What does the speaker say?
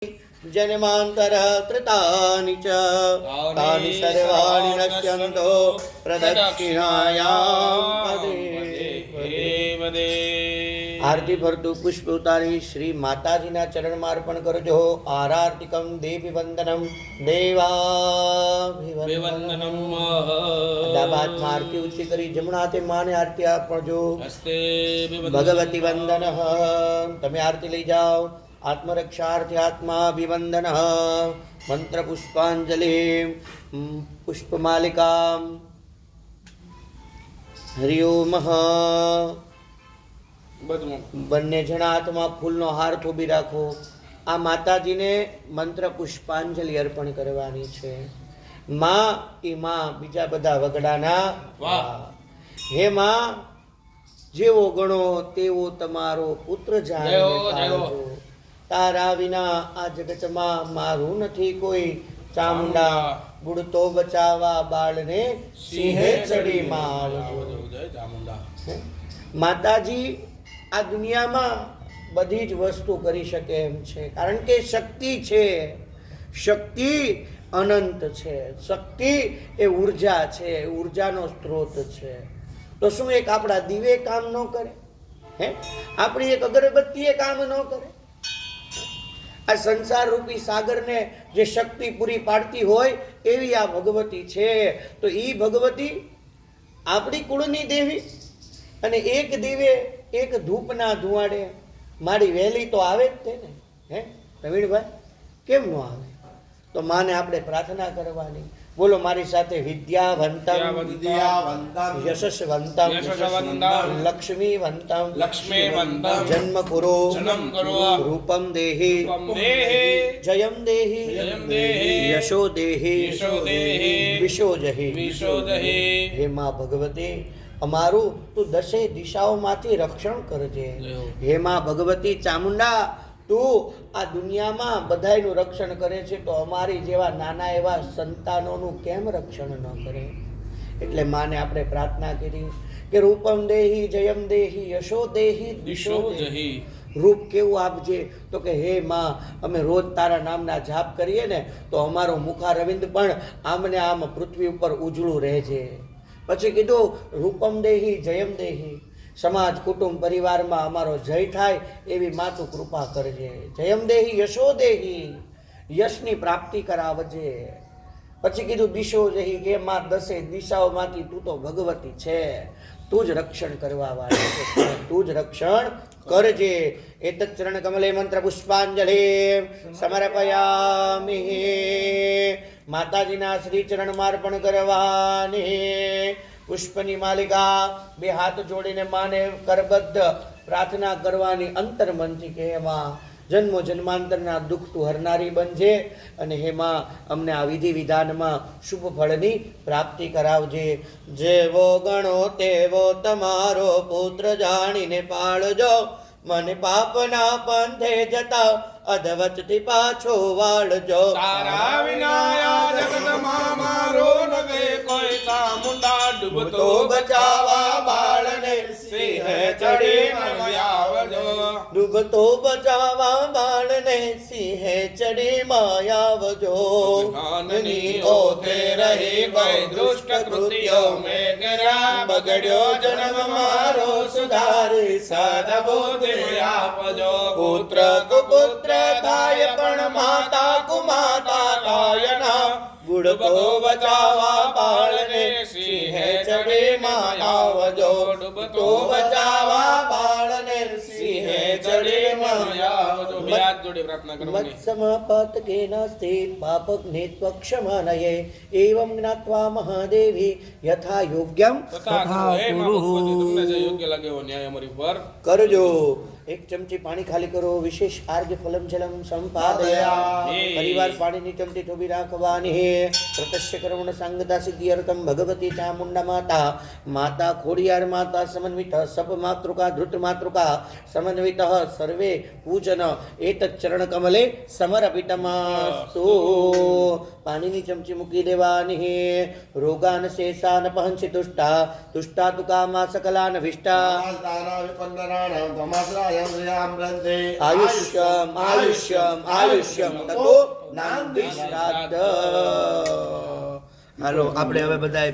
जन्मान्तरः कृतानि च तानि सर्वाणि नश्यन्तो प्रदक्षिणायां पदे। आरती भरतु पुष्प उतारी श्री माताजीना चरणમાં અર્પણ કરજો। આરાર્તિકમ દેવી વંદનમ દેવાભિવંદનમ। દાબાતમાં આરતી ઊંચી કરી જમણા હાથે માને આરતી આપજો। ભગવતી વંદન। તમે આરતી લઈ જાઓ। आत्मरक्षार्थी आत्माभिवंदन मंत्र पुष्पांजलि पुष्पमालिका हरि ओम। बन्ने जणा हाथमां फूलनो हार थोबी राखो। आ माताजीने मंत्र पुष्पांजलि अर्पण करवानी छे। मां ई मां बीजा बधा वगडाना हे मां जेवो गणो तेवो तमारो पुत्र जाणे पाळजो। तारा विना आ जगत में मारू नहीं कोई। चामुंडा बुड़तो बचावा बाळने सिंहे चढ़ी मारजो। माताजी आ दुनिया में बधी ज वस्तु करी शके एम छे, कारण के शक्ति छे। शक्ति अनंत छे। शक्ति ए ऊर्जा छे, ऊर्जानो स्त्रोत छे। तो शुं एक आपड़ा दीवे काम न करे? हे आपणी एक अगरबत्ती काम न करे? आ संसार रूपी सागर ने जे शक्ति पूरी पाड़ती होय एवी आ भगवती छे। तो ई भगवती आपणी कुळनी देवी अने एक दीवे एक धूपना धुआड़े मारी वहेली तो आवे ज छे ने। हे प्रवीण भाई केम न आवे? तो माने आपणे प्रार्थना करवानी। बोलो मारी साथे विद्यावंतम यशस्वंतम लक्ष्मीवंतम जन्म करो रूपम देहि जयम देहि यशो देहि विशो जहि। हे मां भगवती अमारू तू दशे दिशाओमांथी रक्षण करजे। हे मां भगवती चामुंडा तू आ दुनिया में बधाईनु रक्षण करे छे, तो अमारी जेवा नाना एवा संतानोनु केम रक्षण न करे? एटले माने आपणे प्रार्थना करी के रूपम देहि जयम देहि यशो देहि दिशो जहि। रूप केवुं आपजे? तो के हे मां अमे रोज तारा नामना जाप करीए ने तो अमारो मुखारविंद पण आमने आम पृथ्वी उपर उजळुं रहेजे। पछी कीधुं रूपम देहि जयम देहि। समाज कुटुंब परिवार में अमारो जय थाय एवी मातु कृपा करजे। जयम देहि यशो देहि यशनी प्राप्ति करावजे। पछी कीधुं दिशो जहि के मां दसे दिशाओमांथी तू तो भगवती छे। तू ज रक्षण करवा वाળી छे, तू ज रक्षण करजे। एतत् चरण कमले मंत्र पुष्पांजलि समर्पयामि। माताजीना श्री चरण मार्पण करवानी। पुष्पनी मालिका बे हाथ जोड़ीने माने करबद्ध प्रार्थना करवानी। अंतर मनथी के मां जन्मो जन्मांतरना दुख तू हरनारी बनजे अने हे मां अमने आ विधि विधान में शुभ फलनी प्राप्ति करावजे। जेवो गणो तेवो तमारो पुत्र जाणीने पाळजो। मन पापना पंथे जता अधवचती पाछो वाळजो। तारा विना आ जगतमां मारो नवे कोई। चामुंडा डूबतो बचावा बाळने सिंह चढ़ी मायावजो। डूबतो बचावा बाळने सिंह चढ़ी मायावजो। ज्ञाननी ओथे रही कोई दुष्ट कृत्यो में करा। बगड़्यो जन्म मारो सुधारी सद्बुद्धि आपजो। पुत्र कुपुत्र थाय पण माता कुमाता थायना। बुड़को बचावा बाळने सिंह चढ़ी मायावजो। डूबतो बचावा बाळने सिंह चढ़ी मायावजो। हाथ जोड़े प्रार्थना करो। मत्समापतकेन स्थित पापग्ने त्वक्षमानये। एवं ज्ञात्वा महादेवी यथा योग्यम तथा कुरु। तुमने जो योग्य लगे वो न्याय हमारी पर करजो। एक चमची पानी खाली करो। विशेष आर्घ्य फलम जलम संपादयामि। परिवार पानी चमची थोबी राखवानी। प्रत्यक्ष कर्मण संगता सिद्ध्यर्थम भगवती चामुंडा माता माता खोडियार माता समन्वित सप मातृका धृत मातृका समन्वित सर्वे पूजन एतत् चरण कमले समर्पितमस्तु। पानी चमची मूकी देवानी। रोगान शेषान पहंसि तुष्टा तुष्टा तु कामा सकलान विष्टा। આયુષ્યમ આયુષ્યમ આયુષ્યમ તતો નાંદી શ્રાદ્ધ. હાલો આપણે હવે બધા